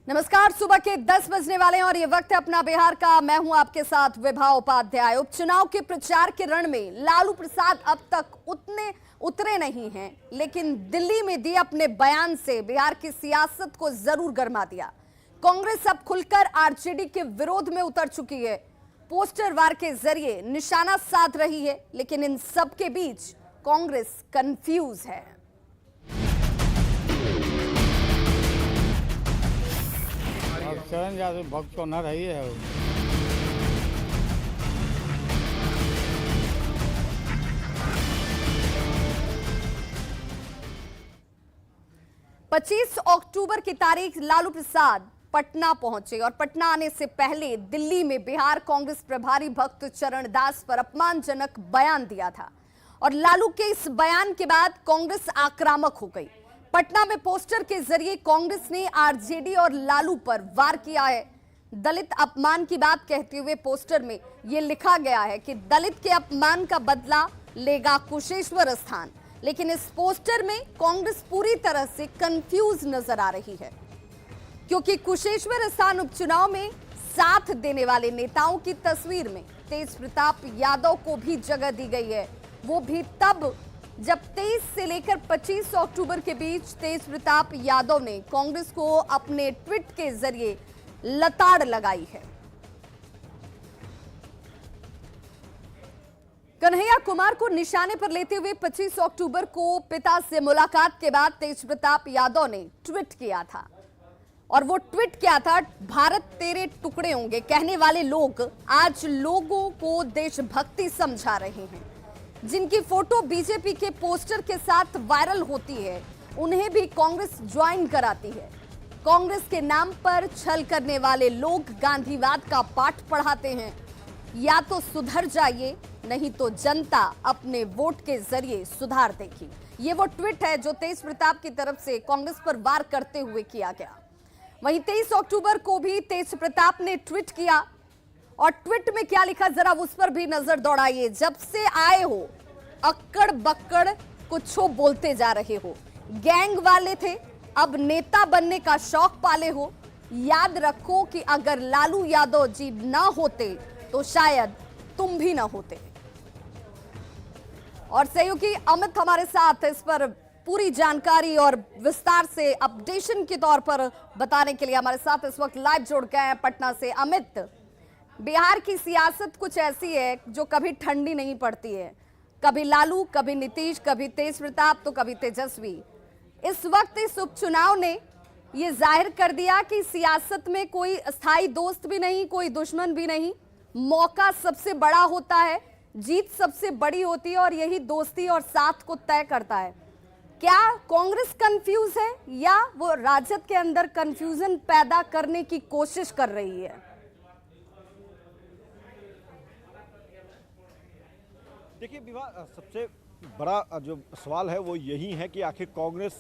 नमस्कार, सुबह के 10 बजने वाले हैं और ये वक्त है अपना बिहार का। मैं हूं आपके साथ विभा उपाध्याय। उपचुनाव के प्रचार के रण में लालू प्रसाद अब तक उतने उतरे नहीं हैं, लेकिन दिल्ली में दिए अपने बयान से बिहार की सियासत को जरूर गरमा दिया। कांग्रेस अब खुलकर आरजेडी के विरोध में उतर चुकी है, पोस्टर वार के जरिए निशाना साध रही है, लेकिन इन सब के बीच कांग्रेस कंफ्यूज है। शरण यादव भक्त तो न रही है। 25 अक्टूबर की तारीख लालू प्रसाद पटना पहुंचे और पटना आने से पहले दिल्ली में बिहार कांग्रेस प्रभारी भक्त चरण दास पर अपमानजनक बयान दिया था और लालू के इस बयान के बाद कांग्रेस आक्रामक हो गई। पटना में पोस्टर के जरिए कांग्रेस ने आरजेडी और लालू पर वार किया है। दलित अपमान की बात कहते हुए पोस्टर में यह लिखा गया है कि दलित के अपमान का बदला लेगा कुशेश्वर स्थान। लेकिन इस पोस्टर में कांग्रेस पूरी तरह से कंफ्यूज नजर आ रही है, क्योंकि कुशेश्वर स्थान उपचुनाव में साथ देने वाले नेताओं की तस्वीर में तेज प्रताप यादव को भी जगह दी गई है। वो भी तब जब 23 से लेकर 25 अक्टूबर के बीच तेज प्रताप यादव ने कांग्रेस को अपने ट्वीट के जरिए लताड़ लगाई है। कन्हैया कुमार को निशाने पर लेते हुए 25 अक्टूबर को पिता से मुलाकात के बाद तेज प्रताप यादव ने ट्वीट किया था, और वो ट्वीट क्या था? भारत तेरे टुकड़े होंगे कहने वाले लोग आज लोगों को देशभक्ति समझा रहे हैं। जिनकी फोटो बीजेपी के पोस्टर के साथ वायरल होती है, उन्हें भी कांग्रेस ज्वाइन कराती है। कांग्रेस के नाम पर छल करने वाले लोग गांधीवाद का पाठ पढ़ाते हैं। या तो सुधर जाइए, नहीं तो जनता अपने वोट के जरिए सुधार देगी। ये वो ट्वीट है जो तेज प्रताप की तरफ से कांग्रेस पर वार करते हुए किया गया। वहीं 23 अक्टूबर को भी तेज प्रताप ने ट्वीट किया, और ट्वीट में क्या लिखा जरा उस पर भी नजर दौड़ाइए। जब से आए हो अक्कड़ बक्कड़ कुछ बोलते जा रहे हो, गैंग वाले थे अब नेता बनने का शौक पाले हो। याद रखो कि अगर लालू यादव जी ना होते तो शायद तुम भी ना होते। और सहयोगी अमित हमारे साथ इस पर पूरी जानकारी और विस्तार से अपडेशन के तौर पर बताने के लिए हमारे साथ इस वक्त लाइव जुड़ गए हैं पटना से। अमित, बिहार की सियासत कुछ ऐसी है जो कभी ठंडी नहीं पड़ती है। कभी लालू, कभी नीतीश, कभी तेज प्रताप, तो कभी तेजस्वी। इस वक्त इस उपचुनाव ने ये जाहिर कर दिया कि सियासत में कोई स्थायी दोस्त भी नहीं, कोई दुश्मन भी नहीं। मौका सबसे बड़ा होता है, जीत सबसे बड़ी होती है, और यही दोस्ती और साथ को तय करता है। क्या कांग्रेस कंफ्यूज है या वो राजद के अंदर कंफ्यूजन पैदा करने की कोशिश कर रही है? देखिए विवाह, सबसे बड़ा जो सवाल है वो यही है कि आखिर कांग्रेस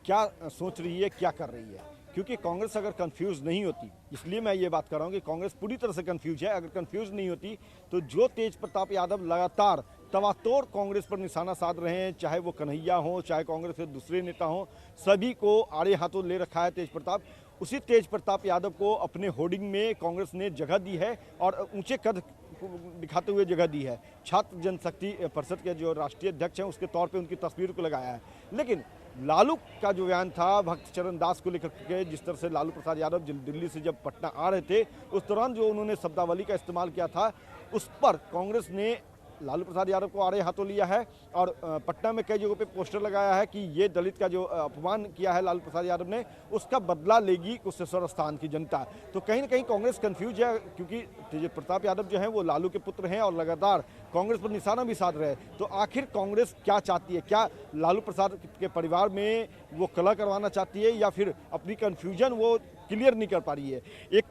क्या सोच रही है, क्या कर रही है। क्योंकि कांग्रेस अगर कंफ्यूज नहीं होती, इसलिए मैं ये बात कर रहा हूँ कि कांग्रेस पूरी तरह से कंफ्यूज है। अगर कंफ्यूज नहीं होती तो जो तेज प्रताप यादव लगातार तवातोड़ कांग्रेस पर निशाना साध रहे हैं, चाहे वो कन्हैया हो, चाहे कांग्रेस के दूसरे नेता हों, सभी को आड़े हाथों ले रखा है तेज प्रताप। उसी तेज प्रताप यादव को अपने होर्डिंग में कांग्रेस ने जगह दी है और ऊंचे कद दिखाते हुए जगह दी है। छात्र जनशक्ति परिषद के जो राष्ट्रीय अध्यक्ष हैं उसके तौर पे उनकी तस्वीर को लगाया है। लेकिन लालू का जो बयान था भक्त चरण दास को लेकर के, जिस तरह से लालू प्रसाद यादव दिल्ली से जब पटना आ रहे थे, उस दौरान जो उन्होंने शब्दावली का इस्तेमाल किया था, उस पर कांग्रेस ने लालू प्रसाद यादव को आड़े हाथों लिया है और पटना में कई जगहों पे पोस्टर लगाया है कि ये दलित का जो अपमान किया है लालू प्रसाद यादव ने, उसका बदला लेगी कुशेश्वर स्थान की जनता। तो कहीं ना कहीं कांग्रेस कंफ्यूज है, क्योंकि तेज प्रताप यादव जो हैं वो लालू के पुत्र हैं और लगातार कांग्रेस पर निशाना भी साध रहे हैं। तो आखिर कांग्रेस क्या चाहती है? क्या लालू प्रसाद के परिवार में वो कलह करवाना चाहती है, या फिर अपनी कन्फ्यूजन वो क्लियर नहीं कर पा रही है? एक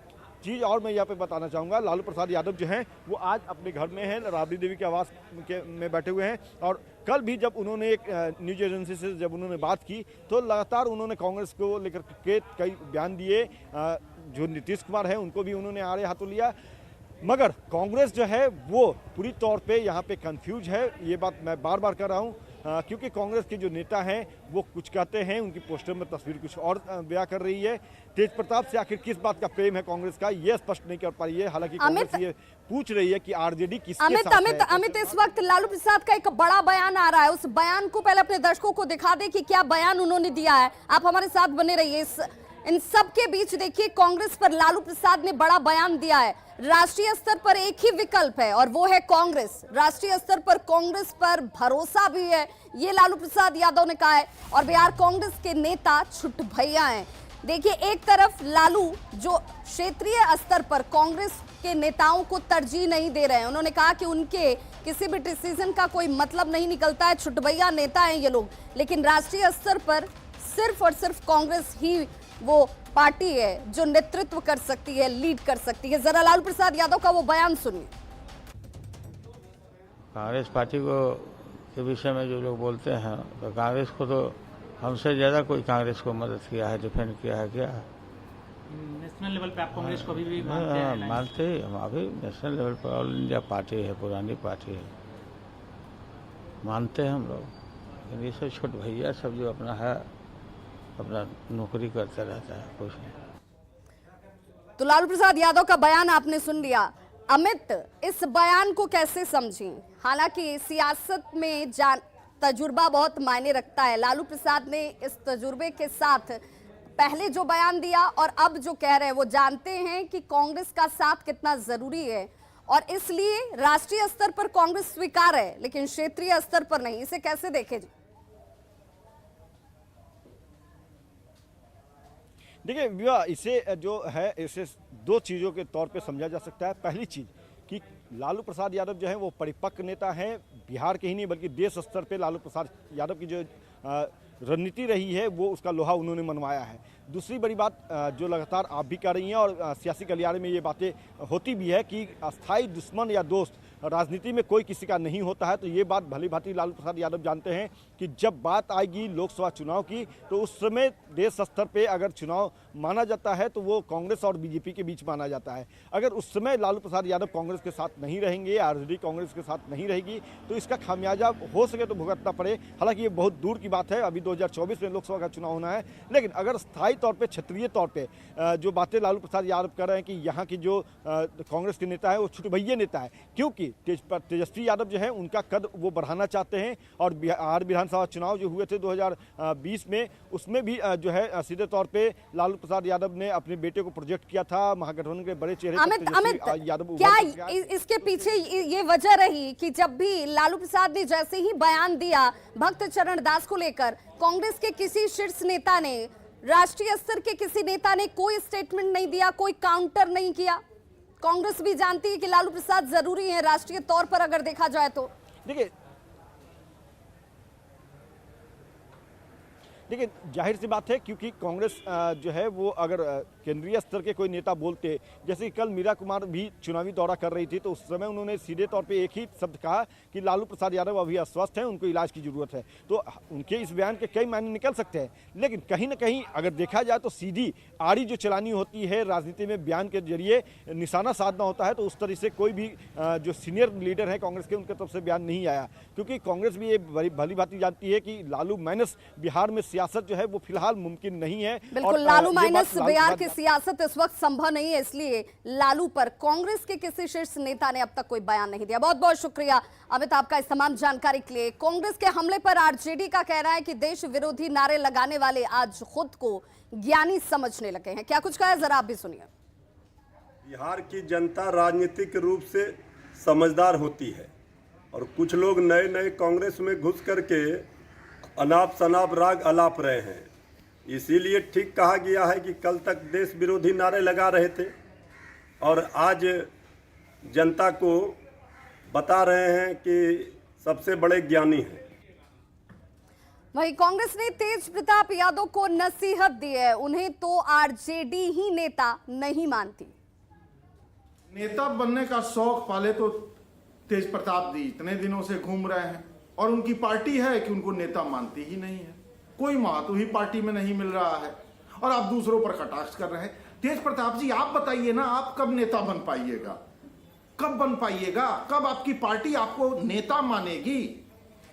चीज़ और मैं यहाँ पे बताना चाहूँगा, लालू प्रसाद यादव जो हैं वो आज अपने घर में हैं, राबड़ी देवी के आवास में बैठे हुए हैं। और कल भी जब उन्होंने एक न्यूज एजेंसी से जब उन्होंने बात की तो लगातार उन्होंने कांग्रेस को लेकर के कई बयान दिए। जो नीतीश कुमार हैं उनको भी उन्होंने आड़े हाथों लिया। मगर कांग्रेस जो है वो पूरी तौर पे यहाँ पे कंफ्यूज है। ये बात मैं बार बार कर रहा हूँ। क्योंकि कांग्रेस के जो नेता हैं वो कुछ कहते हैं, उनकी पोस्टर में तस्वीर कुछ और बयां कर रही है। तेज प्रताप से आखिर किस बात का प्रेम है कांग्रेस का, ये स्पष्ट नहीं कर पा रही है। हालांकि कांग्रेस ये पूछ रही है कि आरजेडी किसके साथ है। अमित, इस वक्त लालू प्रसाद का एक बड़ा बयान आ रहा है, उस बयान को पहले अपने दर्शकों को दिखा दे कि क्या बयान उन्होंने दिया है। आप हमारे साथ बने रहिए। इन सब के बीच देखिए, कांग्रेस पर लालू प्रसाद ने बड़ा बयान दिया है। राष्ट्रीय स्तर पर एक ही विकल्प है और वो है कांग्रेस। राष्ट्रीय स्तर पर कांग्रेस पर भरोसा भी है, ये लालू प्रसाद यादव ने कहा है। और बिहार कांग्रेस के नेता छुट भैया हैं। देखिए, एक तरफ लालू जो क्षेत्रीय स्तर पर कांग्रेस के नेताओं को तरजीह नहीं दे रहे हैं, उन्होंने कहा कि उनके किसी भी डिसीजन का कोई मतलब नहीं निकलता है, छुटभैया नेता हैं ये लोग। लेकिन राष्ट्रीय स्तर पर सिर्फ और सिर्फ कांग्रेस ही वो पार्टी है जो नेतृत्व कर सकती है, लीड कर सकती है। जरा लालू प्रसाद यादव का वो बयान सुनिए। कांग्रेस पार्टी को के विषय में जो लोग बोलते हैं, तो कांग्रेस को तो हमसे ज्यादा कोई कांग्रेस को मदद किया है, डिफेंड किया है। क्या नेशनल लेवल पे आप कांग्रेस को अभी भी मानते हैं? मानते ही हम अभी नेशनल लेवल पर ऑल इंडिया पार्टी है, पुरानी पार्टी है, मानते हैं हम लोग। लेकिन ये सब छोट भैया सब जो अपना है, अपना नौकरी करता रहता है, कुछ नहीं। तो लालू प्रसाद यादव का बयान आपने सुन लिया। अमित, इस बयान को कैसे समझें? हालांकि सियासत में तजुर्बा बहुत मायने रखता है। लालू प्रसाद ने इस तजुर्बे के साथ पहले जो बयान दिया और अब जो कह रहे हैं, वो जानते हैं कि कांग्रेस का साथ कितना जरूरी है और इसलिए राष्ट्रीय स्तर पर कांग्रेस स्वीकार है लेकिन क्षेत्रीय स्तर पर नहीं। इसे कैसे देखें जी? देखिए विवाह, इसे जो है इसे दो चीज़ों के तौर पे समझा जा सकता है। पहली चीज़ कि लालू प्रसाद यादव जो है वो परिपक्व नेता हैं, बिहार के ही नहीं बल्कि देश स्तर पे लालू प्रसाद यादव की जो रणनीति रही है वो उसका लोहा उन्होंने मनवाया है। दूसरी बड़ी बात जो लगातार आप भी कर रही हैं और सियासी गलियारे में ये बातें होती भी है कि अस्थाई दुश्मन या दोस्त राजनीति में कोई किसी का नहीं होता है। तो ये बात भली भांति लालू प्रसाद यादव जानते हैं कि जब बात आएगी लोकसभा चुनाव की तो उस समय देश स्तर पे अगर चुनाव माना जाता है तो वो कांग्रेस और बीजेपी के बीच माना जाता है। अगर उस समय लालू प्रसाद यादव कांग्रेस के साथ नहीं रहेंगे, आरजेडी कांग्रेस के साथ नहीं रहेगी, तो इसका खामियाजा हो सके तो भुगतना पड़े। हालांकि ये बहुत दूर की बात है, अभी 2024 में लोकसभा का चुनाव होना है। लेकिन अगर स्थायी तौर पर, क्षेत्रीय तौर पर जो बातें लालू प्रसाद यादव कर रहे हैं कि यहाँ की जो कांग्रेस के नेता है वो छुटभैया नेता है, क्योंकि तेजस्वी यादव जो है उनका कद वो बढ़ाना चाहते हैं। और बिहार विधानसभा चुनाव जो हुए थे 2020 में, उसमें भी जो है सीधे तौर पे लालू प्रसाद यादव ने अपने बेटे को प्रोजेक्ट किया था। महागठबंधन के बड़े चेहरे अमित, यादव क्या इसके पीछे ये वजह रही कि जब भी लालू प्रसाद ने जैसे ही बयान दिया भक्त चरण दास को लेकर, कांग्रेस के किसी शीर्ष नेता ने, राष्ट्रीय स्तर के किसी नेता ने कोई स्टेटमेंट नहीं दिया, कोई काउंटर नहीं किया? कांग्रेस भी जानती है कि लालू प्रसाद जरूरी है राष्ट्रीय तौर पर अगर देखा जाए तो। देखिए जाहिर सी बात है, क्योंकि कांग्रेस जो है वो अगर केंद्रीय स्तर के कोई नेता बोलते, जैसे कल मीरा कुमार भी चुनावी दौरा कर रही थी, तो उस समय उन्होंने सीधे तौर पे एक ही शब्द कहा कि लालू प्रसाद यादव अभी अस्वस्थ हैं, उनको इलाज की जरूरत है। तो उनके इस बयान के कई मायने निकल सकते हैं, लेकिन कहीं ना कहीं अगर देखा जाए तो सीधी आड़ी जो चलानी होती है राजनीति में, बयान के जरिए निशाना साधना होता है, तो उस तरह से कोई भी जो सीनियर लीडर है कांग्रेस के, उनकी तरफ से बयान नहीं आया। क्योंकि कांग्रेस भी ये भली भांति जानती है कि लालू माइनस बिहार में सियासत जो है वो फिलहाल मुमकिन नहीं है। बिल्कुल, लालू माइनस बिहार की सियासत इस वक्त संभव नहीं है, इसलिए लालू पर कांग्रेस के किसी शीर्ष नेता ने अब तक कोई बयान नहीं दिया। बहुत बहुत शुक्रिया अमित आपका इस तमाम जानकारी के लिए। कांग्रेस के हमले पर आरजेडी का कहना है कि देश विरोधी नारे लगाने वाले आज खुद को ज्ञानी समझने लगे हैं। क्या कुछ कहा है, जरा आप भी सुनिए। बिहार की जनता राजनीतिक रूप से समझदार होती है और कुछ लोग नए नए कांग्रेस में घुस करके अनाप शनाप राग अलाप रहे हैं। इसीलिए ठीक कहा गया है कि कल तक देश विरोधी नारे लगा रहे थे और आज जनता को बता रहे हैं कि सबसे बड़े ज्ञानी हैं। वहीं कांग्रेस ने तेज प्रताप यादव को नसीहत दी है, उन्हें तो आरजेडी ही नेता नहीं मानती। नेता बनने का शौक पाले तो तेज प्रताप जी इतने दिनों से घूम रहे हैं और उनकी पार्टी है कि उनको नेता मानती ही नहीं है। कोई महत्व ही पार्टी में नहीं मिल रहा है और आप दूसरों पर कटाक्ष कर रहे हैं। तेज प्रताप जी आप बताइए ना, आप कब नेता बन पाइएगा? कब बन पाइएगा? कब आपकी पार्टी आपको नेता मानेगी?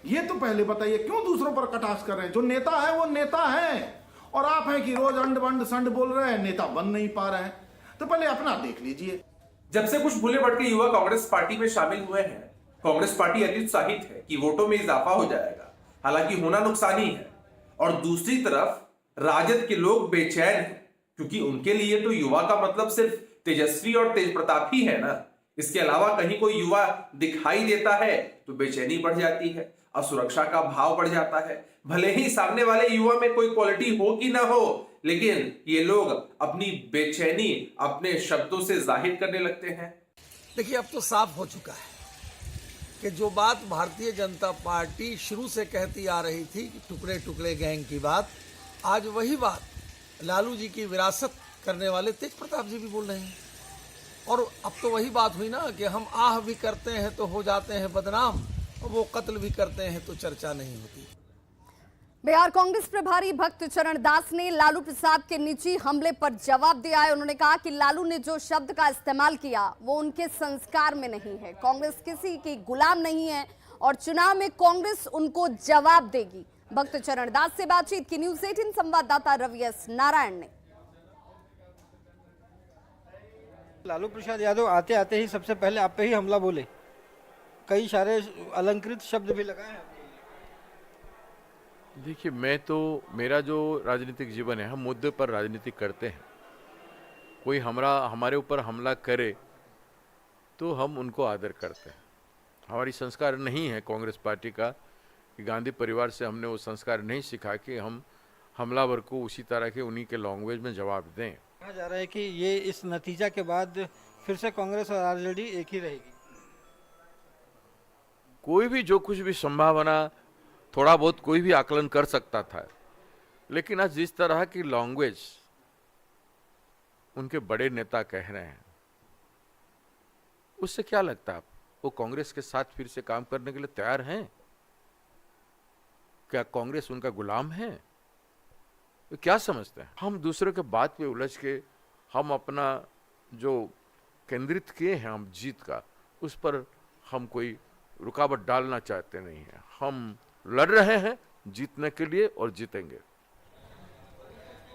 ये तो पहले बताइए, क्यों दूसरों पर कटाक्ष कर रहे हैं? जो नेता है वो नेता है, और आप हैं कि रोज अंड बंड संड बोल रहे हैं, नेता बन नहीं पा रहे हैं। तो पहले अपना देख लीजिए। जब से कुछ भूले भटके युवा कांग्रेस पार्टी में शामिल हुए हैं, कांग्रेस पार्टी अत्युत्साहित है कि वोटों में इजाफा हो जाएगा, हालांकि होना नुकसानी है। और दूसरी तरफ राजद के लोग बेचैन हैं, क्योंकि उनके लिए तो युवा का मतलब सिर्फ तेजस्वी और तेज प्रताप ही है ना। इसके अलावा कहीं कोई युवा दिखाई देता है तो बेचैनी बढ़ जाती है, असुरक्षा का भाव बढ़ जाता है। भले ही सामने वाले युवा में कोई क्वालिटी हो कि ना हो, लेकिन ये लोग अपनी बेचैनी अपने शब्दों से जाहिर करने लगते हैं। देखिए, अब तो साफ हो चुका है कि जो बात भारतीय जनता पार्टी शुरू से कहती आ रही थी कि टुकड़े टुकड़े गैंग की बात, आज वही बात लालू जी की विरासत करने वाले तेज प्रताप जी भी बोल रहे हैं। और अब तो वही बात हुई ना कि हम आह भी करते हैं तो हो जाते हैं बदनाम, और वो कत्ल भी करते हैं तो चर्चा नहीं होती। बिहार कांग्रेस प्रभारी भक्त चरण दास ने लालू प्रसाद के निजी हमले पर जवाब दिया है। उन्होंने कहा कि लालू ने जो शब्द का इस्तेमाल किया वो उनके संस्कार में नहीं है। कांग्रेस किसी की गुलाम नहीं है और चुनाव में कांग्रेस उनको जवाब देगी। भक्त चरण दास से बातचीत की न्यूज़ 18 संवाददाता रवि एस नारायण ने। लालू प्रसाद यादव आते आते ही सबसे पहले आप पे ही हमला बोले, कई सारे अलंकृत शब्द भी लगाए हैं। देखिए, मेरा जो राजनीतिक जीवन है, हम मुद्दे पर राजनीति करते हैं। कोई हमारे ऊपर हमला करे तो हम उनको आदर करते हैं। हमारी संस्कार नहीं है कांग्रेस पार्टी का कि गांधी परिवार से हमने वो संस्कार नहीं सीखा कि हम हमलावर को उसी तरह के उन्हीं के लैंग्वेज में जवाब दें। कहा जा रहा है कि ये इस नतीजा के बाद फिर से कांग्रेस और आरजेडी एक ही रहेगी। कोई भी जो कुछ भी संभावना थोड़ा बहुत कोई भी आकलन कर सकता था, लेकिन आज जिस तरह की लैंग्वेज उनके बड़े नेता कह रहे हैं, उससे क्या लगता है आप वो कांग्रेस के साथ फिर से काम करने के लिए तैयार हैं? क्या कांग्रेस उनका गुलाम है? तो क्या समझते हैं? हम दूसरे के बात पे उलझ के हम अपना जो केंद्रित किए हैं हम जीत का, उस पर हम कोई रुकावट डालना चाहते नहीं है। हम लड़ रहे हैं जीतने के लिए और जीतेंगे।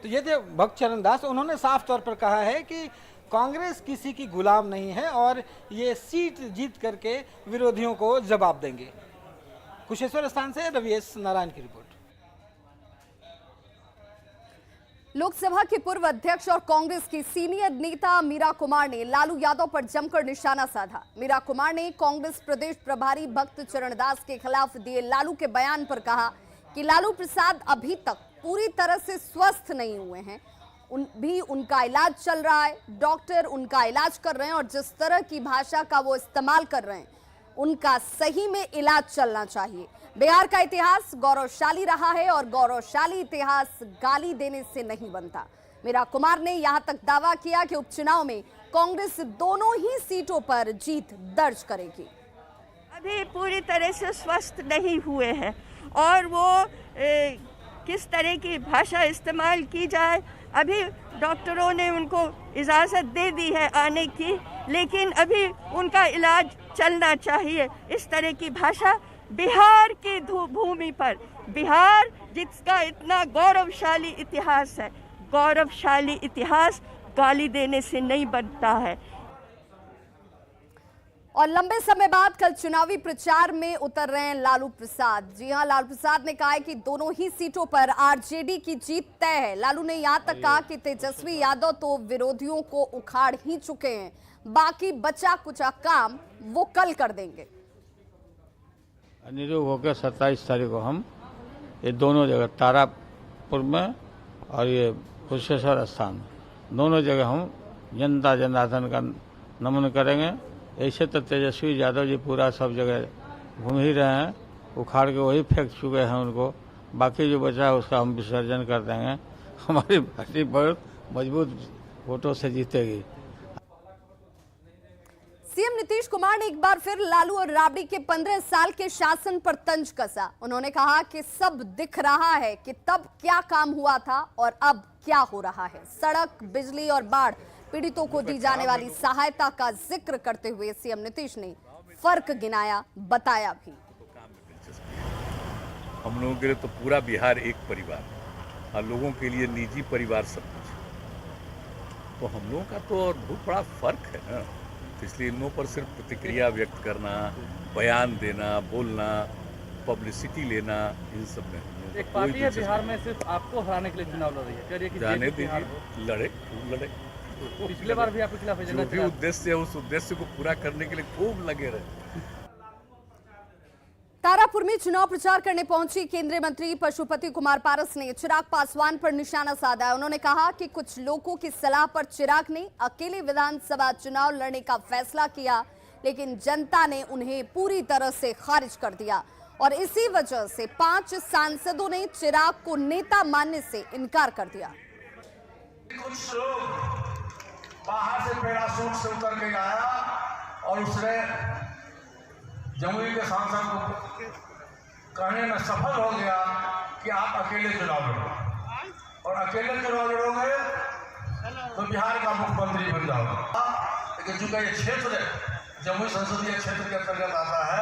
तो ये थे भक्त चरण दास। उन्होंने साफ तौर पर कहा है कि कांग्रेस किसी की गुलाम नहीं है और ये सीट जीत करके विरोधियों को जवाब देंगे। कुशेश्वर स्थान से रवि एस नारायण की रिपोर्ट। लोकसभा की पूर्व अध्यक्ष और कांग्रेस की सीनियर नेता मीरा कुमार ने लालू यादव पर जमकर निशाना साधा। मीरा कुमार ने कांग्रेस प्रदेश प्रभारी भक्त चरण दास के खिलाफ दिए लालू के बयान पर कहा कि लालू प्रसाद अभी तक पूरी तरह से स्वस्थ नहीं हुए हैं, उनका इलाज चल रहा है, डॉक्टर उनका इलाज कर रहे हैं और जिस तरह की भाषा का वो इस्तेमाल कर रहे हैं उनका सही में इलाज चलना चाहिए। बिहार का इतिहास गौरवशाली रहा है और गौरवशाली इतिहास गाली देने से नहीं बनता। मीरा कुमार ने यहां तक दावा किया कि उपचुनाव में कांग्रेस दोनों ही सीटों पर जीत दर्ज करेगी। अभी पूरी तरह से स्वस्थ नहीं हुए हैं और वो किस तरह की भाषा इस्तेमाल की जाए, अभी डॉक्टरों ने उनको इजाज़त दे दी है आने की, लेकिन अभी उनका इलाज चलना चाहिए। इस तरह की भाषा बिहार की भूमि पर, बिहार जिसका इतना गौरवशाली इतिहास है, गौरवशाली इतिहास गाली देने से नहीं बनता है। और लंबे समय बाद कल चुनावी प्रचार में उतर रहे हैं लालू प्रसाद। जी हां, लालू प्रसाद ने कहा है कि दोनों ही सीटों पर आरजेडी की जीत तय है। लालू ने यहां तक कहा कि तेजस्वी यादव तो विरोधियों को उखाड़ ही चुके हैं, बाकी बचा कुचा काम वो कल कर देंगे। निरोग होकर 27 तारीख को हम ये दोनों जगह तारापुर में और ये कुशेश्वर स्थान में दोनों जगह हम जनता जनार्दन का नमन करेंगे। ऐसे तो तेजस्वी यादव जी पूरा सब जगह घूम ही रहे हैं, उखाड़ के वही फेंक चुके हैं उनको, बाकी जो बचा है उसका हम विसर्जन कर देंगे। हमारी पार्टी बहुत मजबूत वोटों से जीतेगी। सीएम नीतीश कुमार ने एक बार फिर लालू और राबड़ी के 15 साल के शासन पर तंज कसा। उन्होंने कहा कि सब दिख रहा है कि तब क्या काम हुआ था और अब क्या हो रहा है। सड़क, बिजली और बाढ़ पीड़ितों को दी जाने वाली सहायता का जिक्र करते हुए सीएम नीतीश ने फर्क गिनाया, बताया भी। हम लोगों के लिए तो पूरा बिहार एक परिवार है और लोगों के लिए निजी परिवार सब कुछ है। तो हम लोगों का तो और बहुत बड़ा फर्क है ना, तो इसलिए इन लोगों पर सिर्फ प्रतिक्रिया व्यक्त करना, बयान देना, बोलना, पब्लिसिटी लेना, इन सब में एक पार्टी है बिहार में सिर्फ आपको हराने के लिए चुनाव लड़ रही है, कह रही है कि जाने बिहार दीजिए, लड़े खूब लड़े, पिछले बार भी आपके खिलाफ जो एजेंडा भी चला। उद्देश्य है उस उद्देश्य को पूरा करने के लिए खूब लगे रहे। तारापुर में चुनाव प्रचार करने पहुंची केंद्रीय मंत्री पशुपति कुमार पारस ने चिराग पासवान पर निशाना साधा। उन्होंने कहा कि कुछ लोगों की सलाह पर चिराग ने अकेले विधानसभा चुनाव लड़ने का फैसला किया, लेकिन जनता ने उन्हें पूरी तरह से खारिज कर दिया और इसी वजह से 5 सांसदों ने चिराग को नेता मानने से इनकार कर दिया। कुछ लोग बाहर से पैराशूट से उतर के आया और उसने जमुई के सांसद को कहने में सफल हो गया कि आप अकेले चुनाव लड़ो और अकेले चुनाव लड़ोगे तो बिहार का मुख्यमंत्री बन जाओगे। लेकिन चूंकि ये क्षेत्र जमुई संसदीय क्षेत्र के अंतर्गत आता है,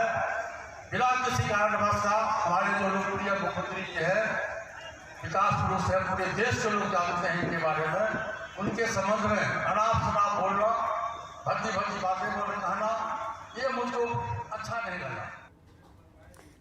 बिना किसी कारणवश का हमारे जो लोकप्रिय मुख्यमंत्री जी है, विकास पुरुष है, पूरे देश के लोग जानते हैं इनके बारे में, उनके संबंध में अनाप शनाप बोलना, भद्दी भद्दी बातें बोलना, कहना, ये मुझको अच्छा नहीं लगा।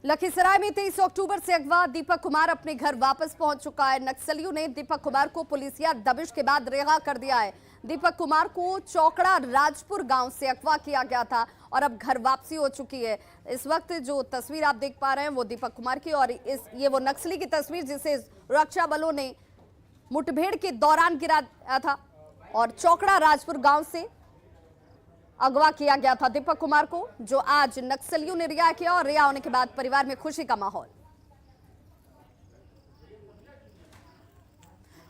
लखीसराय में 23 अक्टूबर से अगवा दीपक कुमार अपने घर वापस पहुंच चुका है। नक्सलियों ने दीपक कुमार को पुलिसिया दबिश के बाद रिहा कर दिया है। दीपक कुमार को चौकड़ा राजपुर गांव से अगवा किया गया था और अब घर वापसी हो चुकी है। इस वक्त जो तस्वीर आप देख पा रहे हैं वो दीपक कुमार की, और ये वो नक्सली की तस्वीर जिसे सुरक्षा बलों ने मुठभेड़ के दौरान गिराया था और चौकड़ा राजपुर गांव से अगवा किया गया था दीपक कुमार को, जो आज नक्सलियों ने रिहा किया और रिहा होने के बाद परिवार में खुशी का माहौल।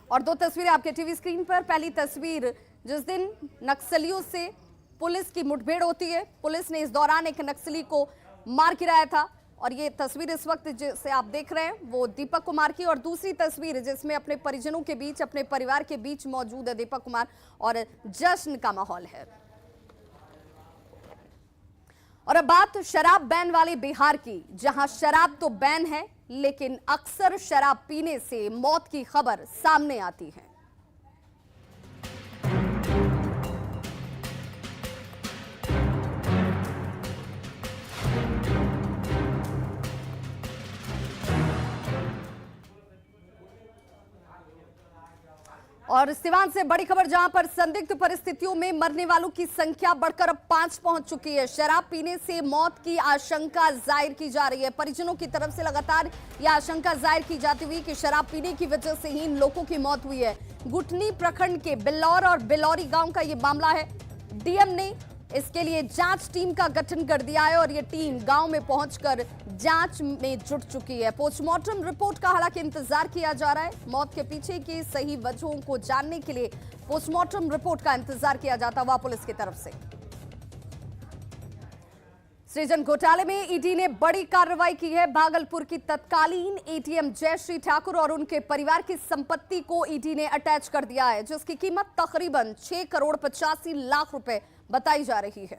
और 2 तस्वीरें आपके टीवी स्क्रीन पर। पहली तस्वीर जिस दिन नक्सलियों से पुलिस की मुठभेड़ होती है, पुलिस ने इस दौरान एक नक्सली को मार गिराया था और ये तस्वीर इस वक्त जिसे आप देख रहे हैं वो दीपक कुमार की। और दूसरी तस्वीर जिसमें अपने परिजनों के बीच, अपने परिवार के बीच मौजूद है दीपक कुमार और जश्न का माहौल है। और अब बात शराब बैन वाले बिहार की, जहां शराब तो बैन है लेकिन अक्सर शराब पीने से मौत की खबर सामने आती है। और सिवान से बड़ी खबर, जहां पर संदिग्ध परिस्थितियों में मरने वालों की संख्या बढ़कर अब 5 पहुंच चुकी है। शराब पीने से मौत की आशंका जाहिर की जा रही है। परिजनों की तरफ से लगातार यह आशंका जाहिर की जाती हुई कि शराब पीने की वजह से ही इन लोगों की मौत हुई है। गुटनी प्रखंड के बिल्लौर और बिलौरी गांव का यह मामला है। डीएम ने इसके लिए जांच टीम का गठन कर दिया है और ये टीम गांव में पहुंचकर जांच में जुट चुकी है। पोस्टमार्टम रिपोर्ट का हालांकि इंतजार किया जा रहा है। मौत के पीछे की सही वजहों को जानने के लिए पोस्टमार्टम रिपोर्ट का इंतजार किया जाता हुआ पुलिस की तरफ से। सृजन घोटाले में ईडी ने बड़ी कार्रवाई की है। भागलपुर की तत्कालीन एटीएम जयश्री ठाकुर और उनके परिवार की संपत्ति को ईडी ने अटैच कर दिया है, जिसकी कीमत तकरीबन 6 करोड़ 85 लाख रुपए बताई जा रही है।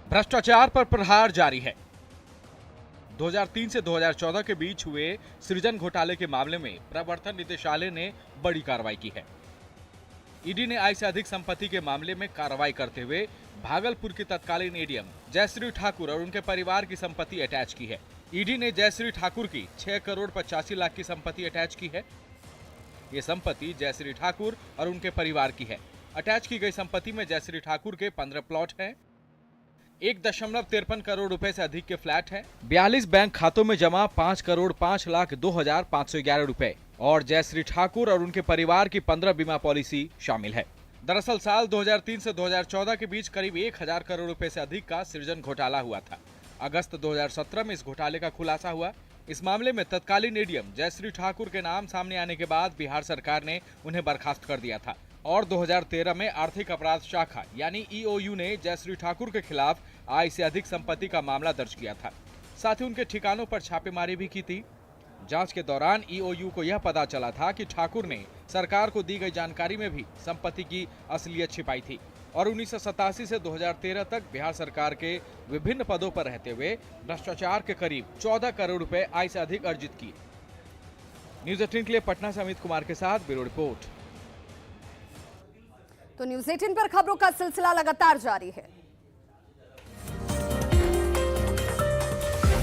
भ्रष्टाचार पर प्रहार जारी है। 2003 से 2014 के बीच हुए सृजन घोटाले के मामले में प्रवर्तन निदेशालय ने बड़ी कार्रवाई की है। ईडी ने आय से अधिक संपत्ति के मामले में कार्रवाई करते हुए भागलपुर की तत्कालीन एडीएम जयश्री ठाकुर और उनके परिवार की संपत्ति अटैच की है। ईडी ने जयश्री ठाकुर की 6 करोड़ 85 लाख की संपत्ति अटैच की है। ये संपत्ति जयश्री ठाकुर और उनके परिवार की है। अटैच की गई संपत्ति में जयश्री ठाकुर के 15 प्लॉट हैं, 1.53 करोड़ रुपए से अधिक के फ्लैट हैं, 42 बैंक खातों में जमा 5 करोड़ 5 लाख 2,511 रुपए और जयश्री ठाकुर और उनके परिवार की 15 बीमा पॉलिसी शामिल है। दरअसल साल 2003 से 2014 के बीच करीब 1,000 करोड़ रुपए से अधिक का सृजन घोटाला हुआ था। अगस्त 2017 में इस घोटाले का खुलासा हुआ। इस मामले में तत्कालीन एडीएम जयश्री ठाकुर के नाम सामने आने के बाद बिहार सरकार ने उन्हें बर्खास्त कर दिया था और 2013 में आर्थिक अपराध शाखा यानी ईओयू ने जयश्री ठाकुर के खिलाफ आय से अधिक संपत्ति का मामला दर्ज किया था। साथ ही उनके ठिकानों पर छापेमारी भी की थी। जांच के दौरान ईओयू को यह पता चला था कि ठाकुर ने सरकार को दी गई जानकारी में भी संपत्ति की असलियत छिपाई थी। और 1987 से 2013 तक बिहार सरकार के विभिन्न पदों पर रहते हुए भ्रष्टाचार के करीब 14 करोड़ रुपए आय से अधिक अर्जित किए। न्यूज 18 के लिए पटना से अमित कुमार के साथ ब्यूरो रिपोर्ट। तो न्यूज 18 पर खबरों का सिलसिला लगातार जारी है।